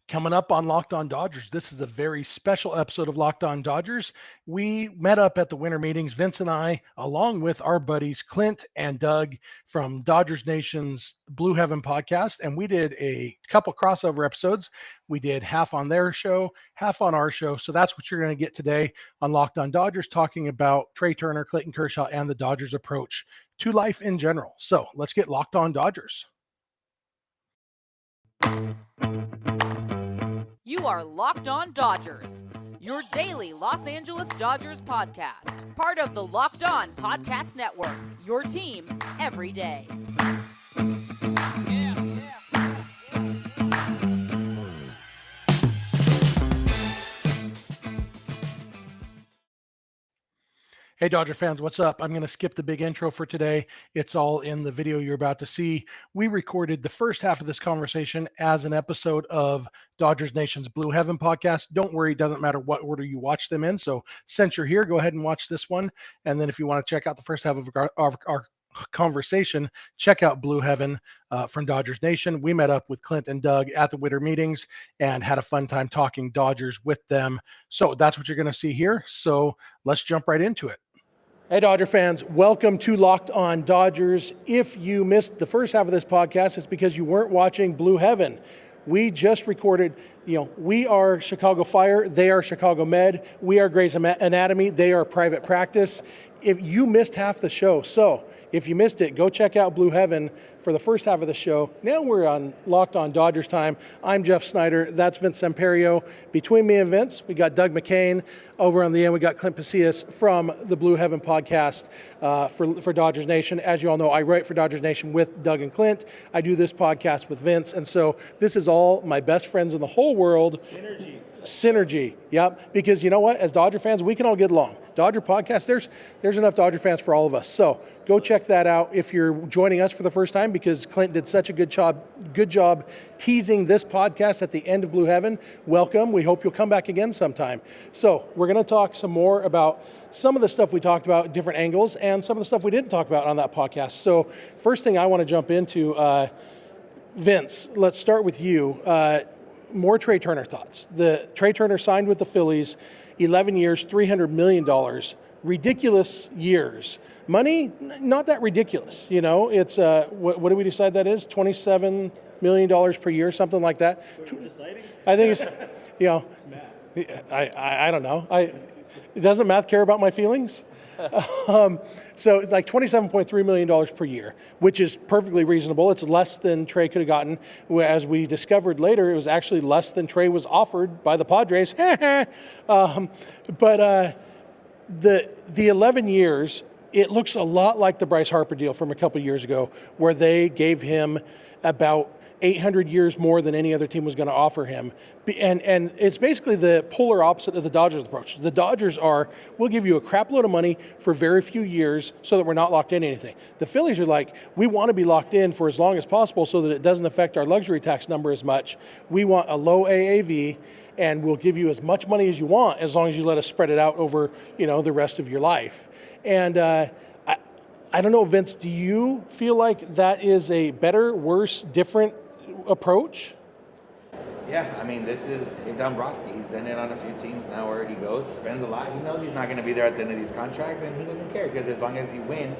Coming up on Locked On Dodgers, this is a very special episode of Locked On Dodgers. We met up at the winter meetings, Vince and I, along with our buddies Clint and Doug from Dodgers Nation's Blue Heaven podcast, and we did a couple crossover episodes. We did half on their show, half on our show. So that's what you're going to get today on Locked On Dodgers, talking about Trea Turner, Clayton Kershaw, and the Dodgers' approach to life in general. So let's get Locked On Dodgers. You are Locked On Dodgers, your daily Los Angeles Dodgers podcast. Part of the Locked On Podcast Network, your team every day. Hey, Dodger fans, what's up? I'm going to skip the big intro for today. It's all in the video you're about to see. We recorded the first half of this conversation as an episode of Dodgers Nation's Blue Heaven podcast. Don't worry, it doesn't matter what order you watch them in. So since you're here, go ahead and watch this one. And then if you want to check out the first half of our conversation, check out Blue Heaven from Dodgers Nation. We met up with Clint and Doug at the winter meetings and had a fun time talking Dodgers with them. So that's what you're going to see here. So let's jump right into it. Hey, Dodger fans, welcome to Locked On Dodgers. If you missed the first half of this podcast, it's because you weren't watching Blue Heaven. We just recorded, we are Chicago Fire, they are Chicago Med, we are Grey's Anatomy, they are Private Practice. If you missed half the show, so if you missed it, go check out Blue Heaven for the first half of the show. Now we're on Locked On Dodgers time. I'm Jeff Snider. That's Vince Samperio. Between me and Vince, we got Doug McCain. Over on the end, we got Clint Pasillas from the Blue Heaven podcast for Dodgers Nation. As you all know, I write for Dodgers Nation with Doug and Clint. I do this podcast with Vince. And so this is all my best friends in the whole world. Synergy. Yep. Because you know what? As Dodger fans, we can all get along. Dodger podcast, there's enough Dodger fans for all of us. So go check that out if you're joining us for the first time, because Clint did such a good job teasing this podcast at the end of Blue Heaven. Welcome. We hope you'll come back again sometime. So we're going to talk some more about some of the stuff we talked about, different angles, and some of the stuff we didn't talk about on that podcast. So first thing I want to jump into, Vince, let's start with you. More Trea Turner thoughts. The Trea Turner signed with the Phillies, 11 years, $300 million. Ridiculous years. Money, not that ridiculous. It's, what do we decide that is? $27 million per year, something like that. What are you deciding? I think it's, It's math. I don't know. Doesn't math care about my feelings? So it's like $27.3 million per year, which is perfectly reasonable. It's less than Trea could have gotten. As we discovered later, it was actually less than Trea was offered by the Padres. But the 11 years, it looks a lot like the Bryce Harper deal from a couple years ago, where they gave him about 800 years more than any other team was going to offer him. And it's basically the polar opposite of the Dodgers approach. The Dodgers we'll give you a crap load of money for very few years so that we're not locked in anything. The Phillies are like, we want to be locked in for as long as possible so that it doesn't affect our luxury tax number as much. We want a low AAV, and we'll give you as much money as you want as long as you let us spread it out over, the rest of your life. And I don't know, Vince, do you feel like that is a better, worse, different approach? Yeah, I mean, this is Dave Dombrowski. He's done it on a few teams now where he goes, spends a lot. He knows he's not going to be there at the end of these contracts, and he doesn't care because as long as you win,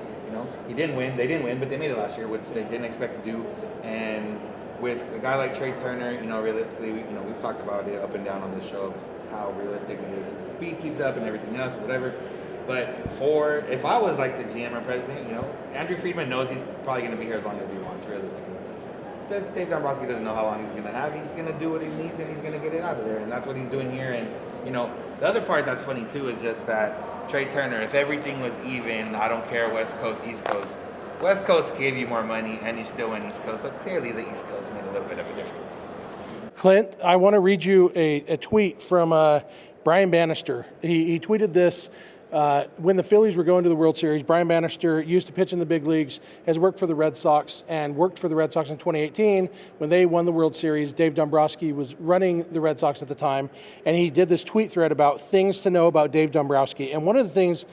he didn't win, they didn't win, but they made it last year, which they didn't expect to do. And with a guy like Trea Turner, realistically, we've talked about it up and down on this show of how realistic it is. His speed keeps up and everything else, whatever. But if I was like the GM or president, Andrew Friedman knows he's probably going to be here as long as he wants, realistically. Dave Dombrowski doesn't know how long he's going to have. He's going to do what he needs, and he's going to get it out of there, and that's what he's doing here. And, the other part that's funny, too, is just that Trea Turner, if everything was even, I don't care, West Coast, East Coast, West Coast gave you more money, and you still went East Coast. So clearly the East Coast made a little bit of a difference. Clint, I want to read you a tweet from Brian Bannister. He tweeted this when the Phillies were going to the World Series. Brian Bannister used to pitch in the big leagues, has worked for the Red Sox, and worked for the Red Sox in 2018 when they won the World Series. Dave Dombrowski was running the Red Sox at the time, and he did this tweet thread about things to know about Dave Dombrowski. And one of the things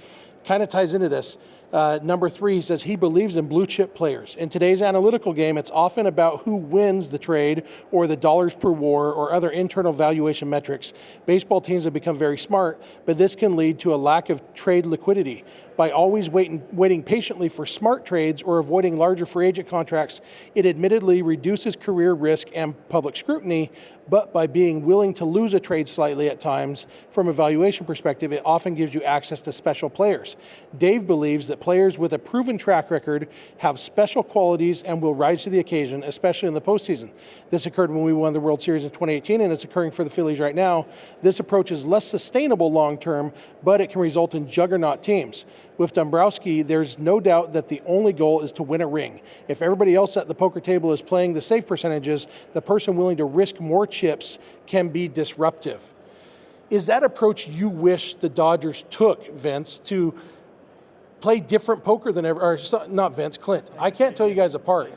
kind of ties into this. Number 3, he says he believes in blue chip players. In today's analytical game, it's often about who wins the trade or the dollars per war or other internal valuation metrics. Baseball teams have become very smart, but this can lead to a lack of trade liquidity. By always waiting patiently for smart trades or avoiding larger free agent contracts, it admittedly reduces career risk and public scrutiny, but by being willing to lose a trade slightly at times, from a valuation perspective, it often gives you access to special players. Dave believes that players with a proven track record have special qualities and will rise to the occasion, especially in the postseason. This occurred when we won the World Series in 2018, and it's occurring for the Phillies right now. This approach is less sustainable long-term, but it can result in juggernaut teams. With Dombrowski, there's no doubt that the only goal is to win a ring. If everybody else at the poker table is playing the safe percentages, the person willing to risk more chips can be disruptive. Is that approach you wish the Dodgers took, Vince, to play different poker than ever? Or not Vince, Clint. I can't tell you guys apart.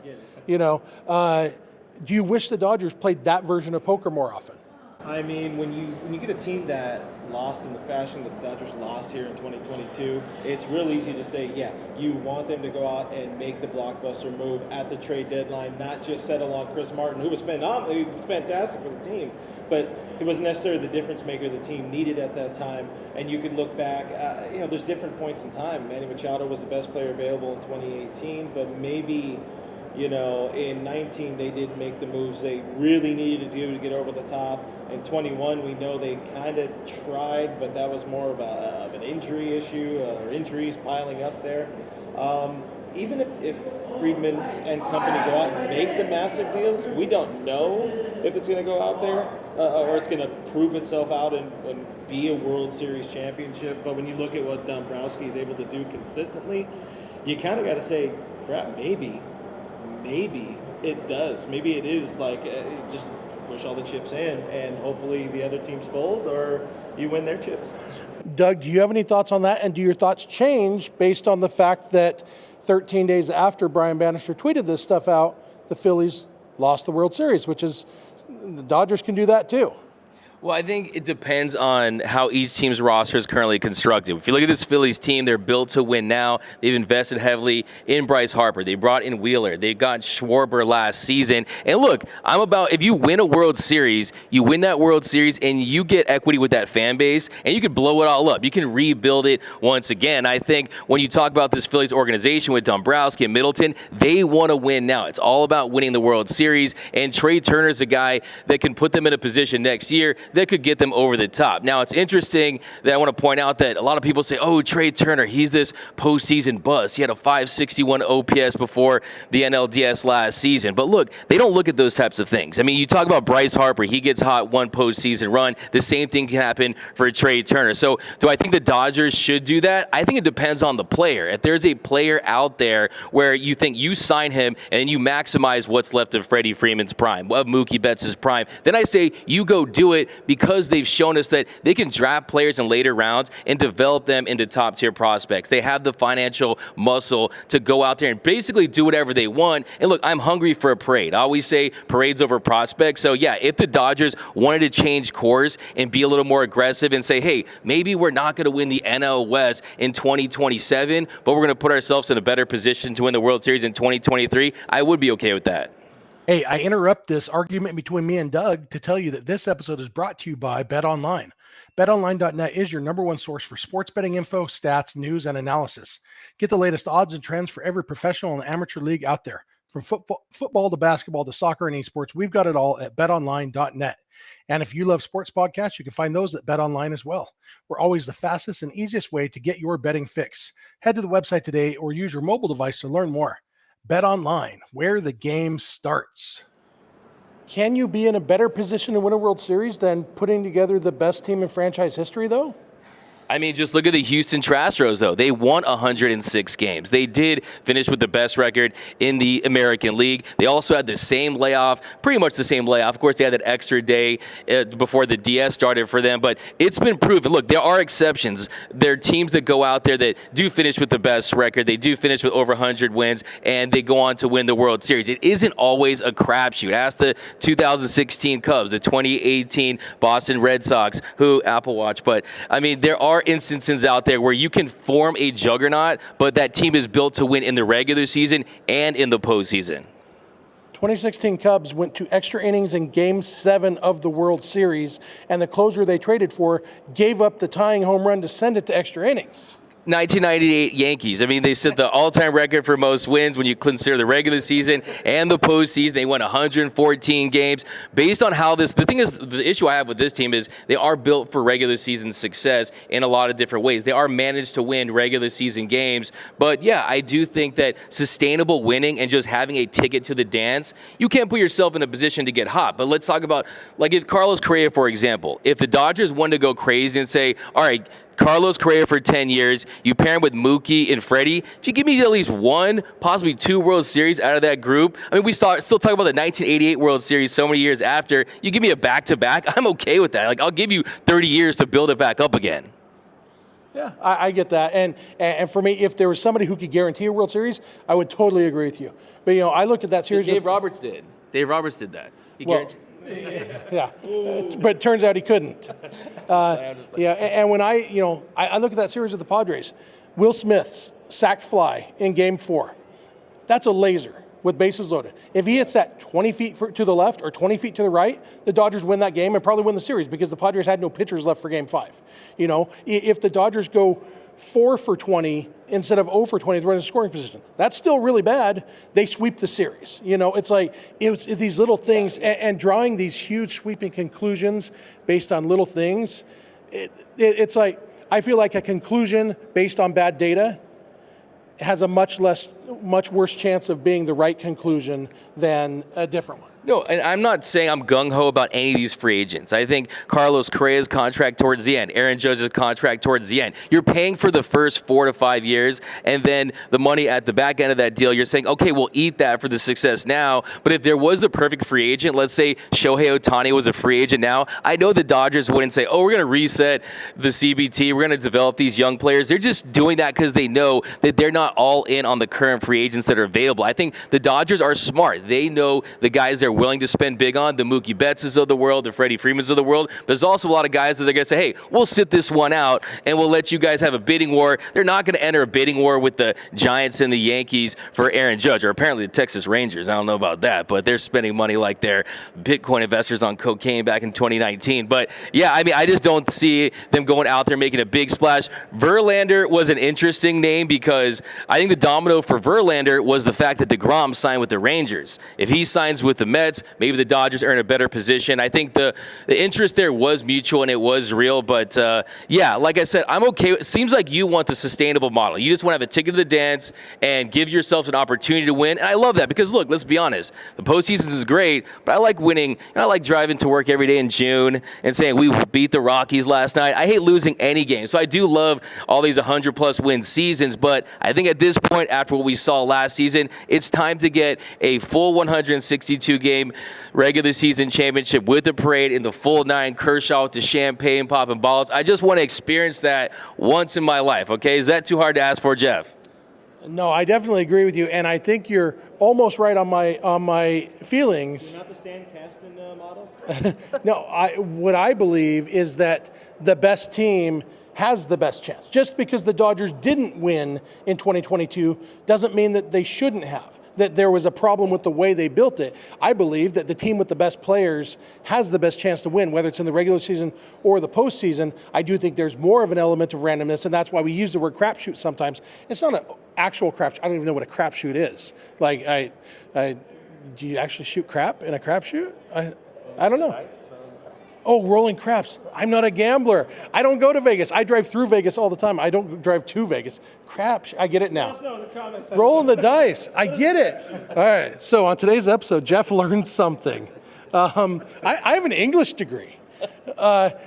Do you wish the Dodgers played that version of poker more often? I mean, when you get a team that lost in the fashion that the Dodgers lost here in 2022, it's real easy to say, yeah, you want them to go out and make the blockbuster move at the trade deadline, not just settle on Chris Martin, who was phenomenal, he was fantastic for the team, but he wasn't necessarily the difference maker the team needed at that time. And you can look back, there's different points in time. Manny Machado was the best player available in 2018, but maybe, in 19 they didn't make the moves they really needed to do to get over the top. In 21, we know they kind of tried, but that was more of an injury issue, or injuries piling up there. Even if Friedman and company go out and make the massive deals, we don't know if it's going to go out there or it's going to prove itself out and be a World Series championship. But when you look at what Dombrowski is able to do consistently, you kind of got to say, crap, maybe it does. Maybe it is like just push all the chips in and hopefully the other teams fold or you win their chips. Doug, do you have any thoughts on that? And do your thoughts change based on the fact that 13 days after Brian Bannister tweeted this stuff out, the Phillies lost the World Series, which is, the Dodgers can do that too. Well, I think it depends on how each team's roster is currently constructed. If you look at this Phillies team, they're built to win now. They've invested heavily in Bryce Harper. They brought in Wheeler. They got Schwarber last season. And look, if you win a World Series, you win that World Series and you get equity with that fan base and you can blow it all up. You can rebuild it once again. I think when you talk about this Phillies organization with Dombrowski and Middleton, they want to win now. It's all about winning the World Series. And Trea Turner is a guy that can put them in a position next year that could get them over the top. Now, it's interesting that I want to point out that a lot of people say, oh, Trea Turner, he's this postseason buzz. He had a 561 OPS before the NLDS last season. But look, they don't look at those types of things. I mean, you talk about Bryce Harper. He gets hot one postseason run. The same thing can happen for Trea Turner. So do I think the Dodgers should do that? I think it depends on the player. If there's a player out there where you think you sign him and you maximize what's left of Freddie Freeman's prime, of Mookie Betts' prime, then I say you go do it because they've shown us that they can draft players in later rounds and develop them into top-tier prospects. They have the financial muscle to go out there and basically do whatever they want. And look, I'm hungry for a parade. I always say parades over prospects. So, yeah, if the Dodgers wanted to change course and be a little more aggressive and say, hey, maybe we're not going to win the NL West in 2027, but we're going to put ourselves in a better position to win the World Series in 2023, I would be okay with that. Hey, I interrupt this argument between me and Doug to tell you that this episode is brought to you by BetOnline. BetOnline.net is your number one source for sports betting info, stats, news, and analysis. Get the latest odds and trends for every professional and amateur league out there. From football to basketball to soccer and esports, we've got it all at BetOnline.net. And if you love sports podcasts, you can find those at BetOnline as well. We're always the fastest and easiest way to get your betting fix. Head to the website today or use your mobile device to learn more. BetOnline, where the game starts. Can you be in a better position to win a World Series than putting together the best team in franchise history, though? I mean, just look at the Houston Astros, though. They won 106 games. They did finish with the best record in the American League. They also had the same layoff, pretty much the same layoff. Of course, they had that extra day before the DS started for them, but it's been proven. Look, there are exceptions. There are teams that go out there that do finish with the best record. They do finish with over 100 wins, and they go on to win the World Series. It isn't always a crapshoot. Ask the 2016 Cubs, the 2018 Boston Red Sox, who Apple Watch. But, I mean, there are are instances out there where you can form a juggernaut, but that team is built to win in the regular season and in the postseason. 2016 Cubs went to extra innings in Game 7 of the World Series, and the closer they traded for gave up the tying home run to send it to extra innings. 1998 Yankees. I mean, they set the all-time record for most wins when you consider the regular season and the postseason. They won 114 games. Based on how the thing is, the issue I have with this team is they are built for regular season success in a lot of different ways. They are managed to win regular season games. But yeah, I do think that sustainable winning and just having a ticket to the dance, you can't put yourself in a position to get hot. But let's talk about, like, if Carlos Correa, for example, if the Dodgers wanted to go crazy and say, all right, Carlos Correa for 10 years, you pair him with Mookie and Freddie. If you give me at least one, possibly two World Series out of that group, I mean, we still talk about the 1988 World Series so many years after. You give me a back-to-back, I'm okay with that. Like, I'll give you 30 years to build it back up again. Yeah, I get that. And for me, if there was somebody who could guarantee a World Series, I would totally agree with you. But, you know, I look at that series. Dave Roberts did. Dave Roberts did that. He guaranteed. Yeah, but it turns out he couldn't. Yeah, and when I look at that series of the Padres, Will Smith's sacked fly in Game 4, that's a laser with bases loaded. If he hits that 20 feet to the left or 20 feet to the right, the Dodgers win that game and probably win the series because the Padres had no pitchers left for Game 5. You know, if the Dodgers go 4 for 20 instead of 0 for 20, they're in a scoring position. That's still really bad. They sweep the series. You know, it's like it's these little things and drawing these huge sweeping conclusions based on little things. It's like I feel like a conclusion based on bad data has a much worse chance of being the right conclusion than a different one. No, and I'm not saying I'm gung-ho about any of these free agents. I think Carlos Correa's contract towards the end, Aaron Judge's contract towards the end. You're paying for the first 4 to 5 years, and then the money at the back end of that deal, you're saying, okay, we'll eat that for the success now. But if there was a perfect free agent, let's say Shohei Ohtani was a free agent now, I know the Dodgers wouldn't say, oh, we're going to reset the CBT, we're going to develop these young players. They're just doing that because they know that they're not all in on the current free agents that are available. I think the Dodgers are smart. They know the guys they're willing to spend big on, the Mookie Bettses of the world, the Freddie Freemans of the world. But there's also a lot of guys that they're going to say, hey, we'll sit this one out and we'll let you guys have a bidding war. They're not going to enter a bidding war with the Giants and the Yankees for Aaron Judge, or apparently the Texas Rangers. I don't know about that, but they're spending money like they're Bitcoin investors on cocaine back in 2019. But yeah, I mean, I just don't see them going out there making a big splash. Verlander was an interesting name because I think the domino for Verlander was the fact that DeGrom signed with the Rangers. If he signs with the Mets, maybe the Dodgers are in a better position. I think the interest there was mutual and it was real. But, yeah, like I said, I'm okay. It seems like you want the sustainable model. You just want to have a ticket to the dance and give yourself an opportunity to win. And I love that because, look, let's be honest. The postseason is great, but I like winning. I like driving to work every day in June and saying we beat the Rockies last night. I hate losing any game. So I do love all these 100-plus win seasons. But I think at this point, after what we saw last season, it's time to get a full 162-game regular season championship with the parade in the full 9, Kershaw with the champagne popping balls. I just want to experience that once in my life, okay? Is that too hard to ask for, Jeff? No, I definitely agree with you, and I think you're almost right on my feelings. You're not the Stan Kasten model? No, what I believe is that the best team has the best chance. Just because the Dodgers didn't win in 2022 doesn't mean that they shouldn't have, that there was a problem with the way they built it. I believe that the team with the best players has the best chance to win, whether it's in the regular season or the postseason. I do think there's more of an element of randomness, and that's why we use the word crapshoot sometimes. It's not an actual crapshoot. I don't even know what a crapshoot is. Like, do you actually shoot crap in a crapshoot? I don't know. Oh, rolling craps. I'm not a gambler. I don't go to Vegas. I drive through Vegas all the time. I don't drive to Vegas. Craps. I get it now. Rolling the dice. I get it. All right. So on today's episode, Jeff learned something. I have an English degree.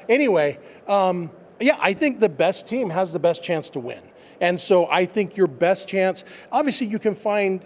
Anyway, yeah, I think the best team has the best chance to win. And so I think your best chance, obviously you can find,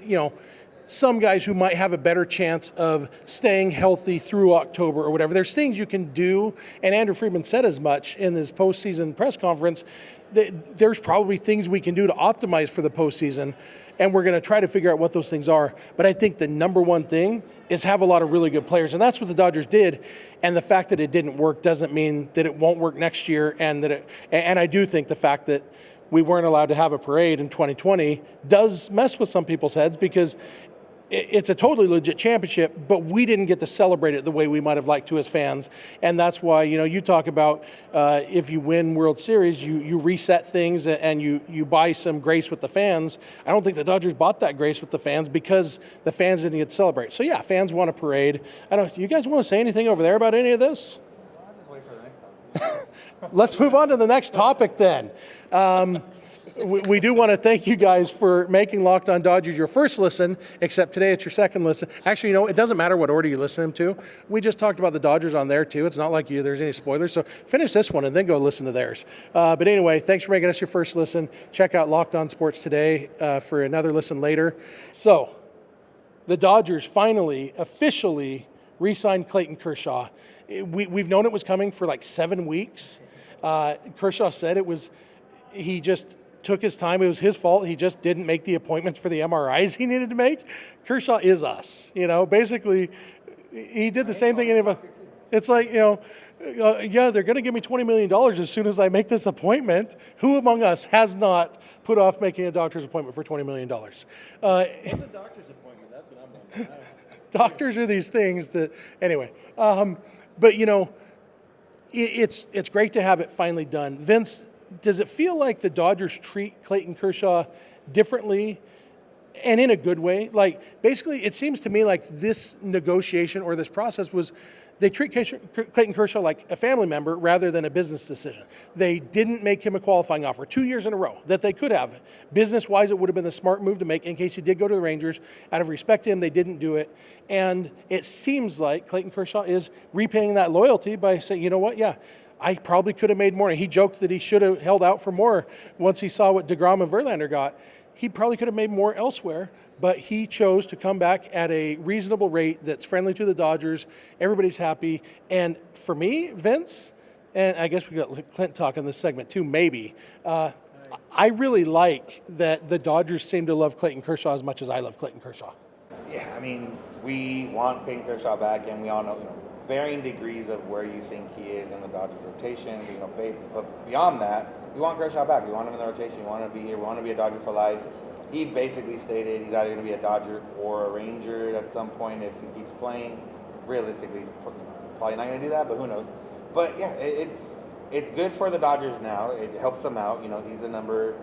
some guys who might have a better chance of staying healthy through October or whatever. There's things you can do, and Andrew Friedman said as much in his postseason press conference, that there's probably things we can do to optimize for the postseason. and we're going to try to figure out what those things are. But I think the number one thing is have a lot of really good players, and that's what the Dodgers did. And the fact that it didn't work doesn't mean that it won't work next year. And I do think the fact that we weren't allowed to have a parade in 2020 does mess with some people's heads, because it's a totally legit championship, but we didn't get to celebrate it the way we might have liked to as fans. And that's why, you talk about if you win World Series, you reset things and you buy some grace with the fans. I don't think the Dodgers bought that grace with the fans because the fans didn't get to celebrate. So yeah, fans want a parade. You guys want to say anything over there about any of this? I'll just wait for the next topic. Let's move on to the next topic then. We do want to thank you guys for making Locked On Dodgers your first listen, except today it's your second listen. Actually, it doesn't matter what order you listen to. We just talked about the Dodgers on there too. It's not like there's any spoilers. So finish this one and then go listen to theirs. But anyway, thanks for making us your first listen. Check out Locked On Sports today for another listen later. So the Dodgers finally, officially re-signed Clayton Kershaw. We've known it was coming for like 7 weeks. Kershaw said he just took his time. It was his fault. He just didn't make the appointments for the MRIs he needed to make. Kershaw is us, basically he did the same thing. It's like, yeah, they're going to give me $20 million as soon as I make this appointment. Who among us has not put off making a doctor's appointment for $20 million? What's a doctor's appointment? That's what I'm wondering. Doctors are these things that, anyway. But, it's great to have it finally done. Vince, does it feel like the Dodgers treat Clayton Kershaw differently and in a good way? Like, basically, it seems to me like this negotiation or this process was they treat Clayton Kershaw like a family member rather than a business decision. They didn't make him a qualifying offer 2 years in a row that they could have. Business-wise, it would have been the smart move to make in case he did go to the Rangers. Out of respect to him, they didn't do it. And it seems like Clayton Kershaw is repaying that loyalty by saying, you know what, yeah, I probably could have made more. He joked that he should have held out for more once he saw what DeGrom and Verlander got. He probably could have made more elsewhere, but he chose to come back at a reasonable rate that's friendly to the Dodgers. Everybody's happy. And for me, Vince, and I guess we got Clint talk in this segment too, maybe, I really like that the Dodgers seem to love Clayton Kershaw as much as I love Clayton Kershaw. Yeah, I mean, we want Clayton Kershaw back, and we all know, varying degrees of where you think he is in the Dodgers rotation. But beyond that, we want Kershaw back. We want him in the rotation. We want him to be here. We want him to be a Dodger for life. He basically stated he's either going to be a Dodger or a Ranger at some point if he keeps playing. Realistically, he's probably not going to do that, but who knows. But yeah, it's good for the Dodgers now. It helps them out. He's a number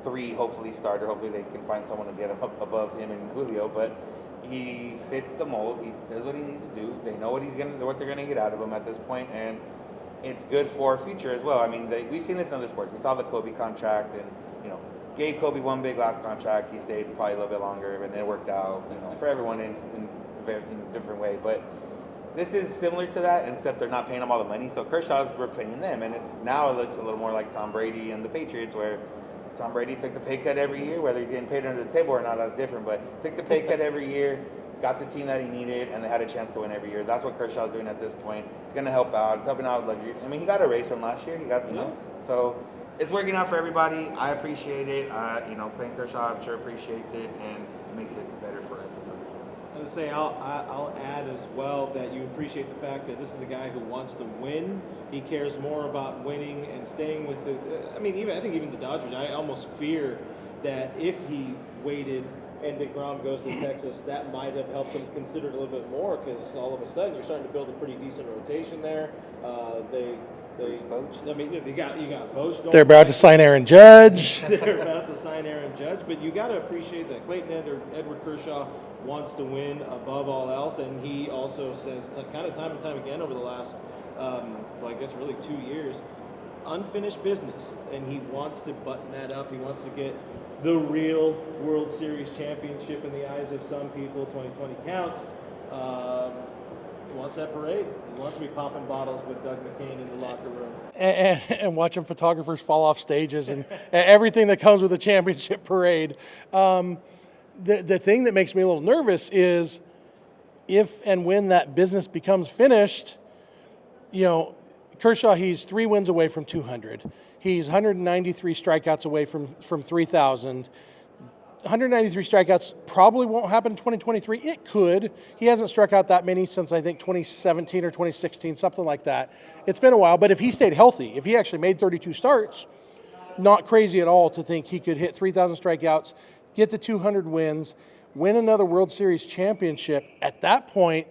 3, hopefully, starter. Hopefully they can find someone to get him up above him and Julio. But he fits the mold. He does what he needs to do. They know what they're gonna get out of him at this point, and it's good for future as well. I mean, we've seen this in other sports. We saw the Kobe contract, and gave Kobe one big last contract. He stayed probably a little bit longer, and it worked out. For everyone in a different way. But this is similar to that, except they're not paying him all the money. So Kershaw's repaying them, and it looks a little more like Tom Brady and the Patriots, where Tom Brady took the pay cut every year, whether he's getting paid under the table or not, that's different, but took the pay cut every year, got the team that he needed, and they had a chance to win every year. That's what Kershaw's doing at this point. It's going to help out. It's helping out with luxury. I mean, he got a raise from last year. He got, so it's working out for everybody. I appreciate it. Clayton Kershaw, I'm sure, appreciates it, and it makes it better for us. I would say I'll add as well that you appreciate the fact that this is a guy who wants to win. He cares more about winning and staying with the. I think even the Dodgers. I almost fear that if he waited and DeGrom goes to Texas, that might have helped him consider it a little bit more, because all of a sudden you're starting to build a pretty decent rotation there. You got Boch going. They're about to sign Aaron Judge. They're about to sign Aaron Judge, but you got to appreciate that Clayton Edward Kershaw wants to win above all else, and he also says kind of time and time again over the last, really 2 years, unfinished business, and he wants to button that up. He wants to get the real World Series championship in the eyes of some people. 2020 counts. He wants that parade. He wants to be popping bottles with Doug McCain in the locker room. And watching photographers fall off stages and everything that comes with a championship parade. The thing that makes me a little nervous is if and when that business becomes finished, Kershaw, he's 3 wins away from 200. He's 193 strikeouts away from 3,000. 193 strikeouts probably won't happen in 2023. It could. He hasn't struck out that many since I think 2017 or 2016, something like that. It's been a while, but if he stayed healthy, if he actually made 32 starts, not crazy at all to think he could hit 3,000 strikeouts, get to 200 wins, win another World Series championship. At that point,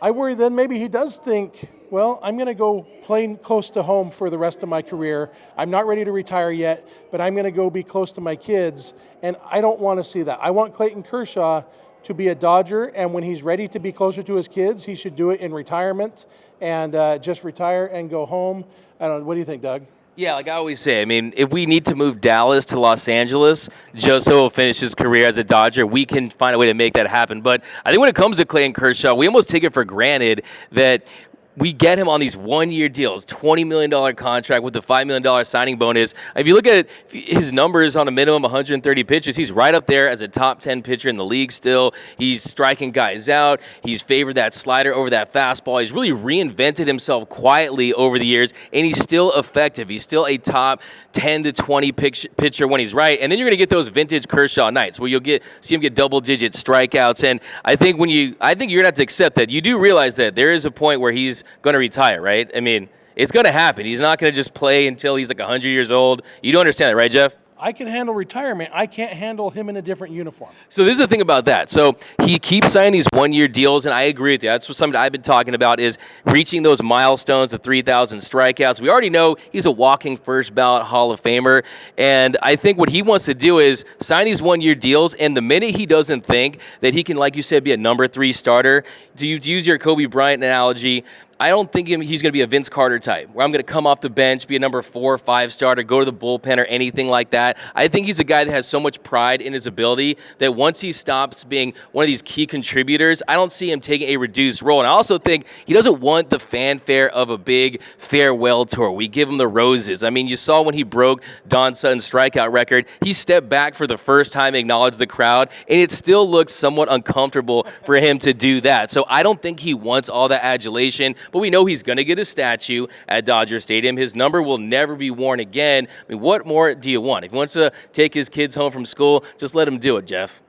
I worry then maybe he does think, well, I'm going to go play close to home for the rest of my career. I'm not ready to retire yet, but I'm going to go be close to my kids, and I don't want to see that. I want Clayton Kershaw to be a Dodger, and when he's ready to be closer to his kids, he should do it in retirement and just retire and go home. I don't know. What do you think, Doug? Yeah, like I always say, I mean, if we need to move Dallas to Los Angeles just so he'll finish his career as a Dodger, we can find a way to make that happen. But I think when it comes to Clayton Kershaw, we almost take it for granted that we get him on these one-year deals, $20 million contract with the $5 million signing bonus. If you look at his numbers on a minimum 130 pitches, he's right up there as a top 10 pitcher in the league still. He's striking guys out. He's favored that slider over that fastball. He's really reinvented himself quietly over the years, and he's still effective. He's still a top 10 to 20 pitcher when he's right. And then you're going to get those vintage Kershaw nights where you'll see him get double-digit strikeouts. And I think you're going to have to accept that. You do realize that there is a point where he's going to retire, right? I mean, it's going to happen. He's not going to just play until he's like 100 years old. You do understand that, right, Jeff? I can handle retirement. I can't handle him in a different uniform. So this is the thing about that. So he keeps signing these one-year deals, and I agree with you. That's what something I've been talking about is reaching those milestones, the 3,000 strikeouts. We already know he's a walking first-ballot Hall of Famer, and I think what he wants to do is sign these one-year deals, and the minute he doesn't think that he can, like you said, be a number 3 starter, to use your Kobe Bryant analogy, I don't think he's going to be a Vince Carter type, where I'm going to come off the bench, be a number 4 or 5 starter, go to the bullpen or anything like that. I think he's a guy that has so much pride in his ability that once he stops being one of these key contributors, I don't see him taking a reduced role. And I also think he doesn't want the fanfare of a big farewell tour. We give him the roses. I mean, you saw when he broke Don Sutton's strikeout record, he stepped back for the first time, acknowledged the crowd, and it still looks somewhat uncomfortable for him to do that. So I don't think he wants all that adulation, but we know he's going to get a statue at Dodger Stadium. His number will never be worn again. I mean, what more do you want? If he wants to take his kids home from school, just let him do it, Jeff.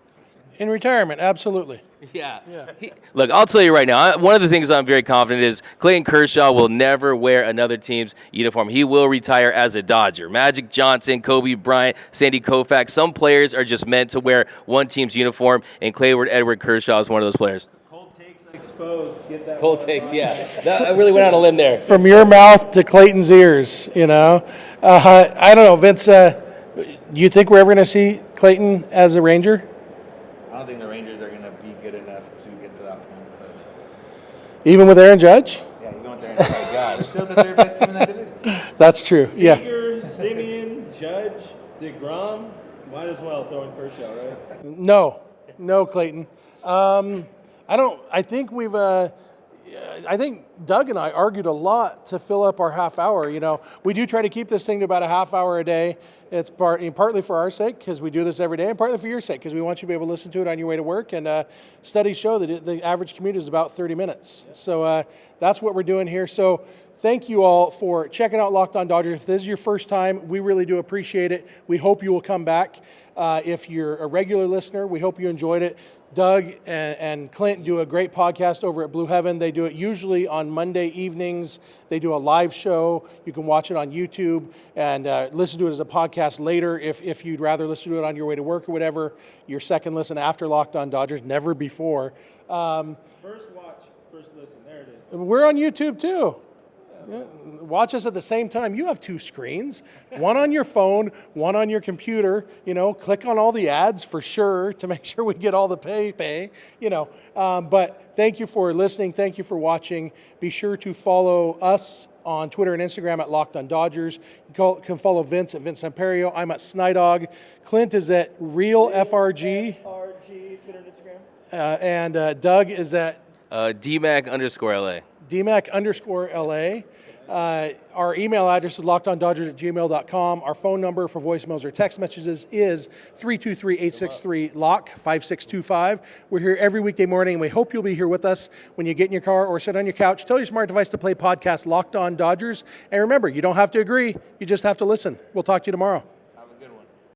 In retirement, absolutely. Yeah. Look, I'll tell you right now, one of the things I'm very confident is Clayton Kershaw will never wear another team's uniform. He will retire as a Dodger. Magic Johnson, Kobe Bryant, Sandy Koufax, some players are just meant to wear one team's uniform, and Clayton Edward Kershaw is one of those players. Exposed. Get that Cold takes, yeah. I really went on a limb there. From your mouth to Clayton's ears, you know. I don't know, Vince, do you think we're ever going to see Clayton as a Ranger? I don't think the Rangers are going to be good enough to get to that point. So. Even with Aaron Judge? Yeah, even with Aaron Judge. Oh, God. They're still the third best team in that division. That's true, yeah. Seager, Semien, Judge, DeGrom, might as well throw in Kershaw, right? No, Clayton. I think Doug and I argued a lot to fill up our half hour. You know, we do try to keep this thing to about a half hour a day. It's partly for our sake because we do this every day, and partly for your sake because we want you to be able to listen to it on your way to work. And studies show that the average commute is about 30 minutes. So that's what we're doing here. So thank you all for checking out Locked On Dodgers. If this is your first time, we really do appreciate it. We hope you will come back. If you're a regular listener, we hope you enjoyed it. Doug and Clint do a great podcast over at Blue Heaven. They do it usually on Monday evenings. They do a live show. You can watch it on YouTube and listen to it as a podcast later if you'd rather listen to it on your way to work or whatever. Your second listen after Locked On Dodgers, never before. First watch, first listen. There it is. We're on YouTube too. Yeah. Watch us at the same time. You have 2 screens, one on your phone, one on your computer. You know, click on all the ads for sure to make sure we get all the pay. You know, but thank you for listening. Thank you for watching. Be sure to follow us on Twitter and Instagram at Locked On Dodgers. You can follow Vince at Vince Samperio. I'm at Snidog. Clint is at Real FRG. Twitter and Instagram. And Doug is at DMAC_LA. DMAC_LA. Our email address is lockedondodgers@gmail.com. Our phone number for voicemails or text messages is 323-863-LOCK-5625. We're here every weekday morning, and we hope you'll be here with us when you get in your car or sit on your couch. Tell your smart device to play podcast Locked On Dodgers. And remember, you don't have to agree. You just have to listen. We'll talk to you tomorrow.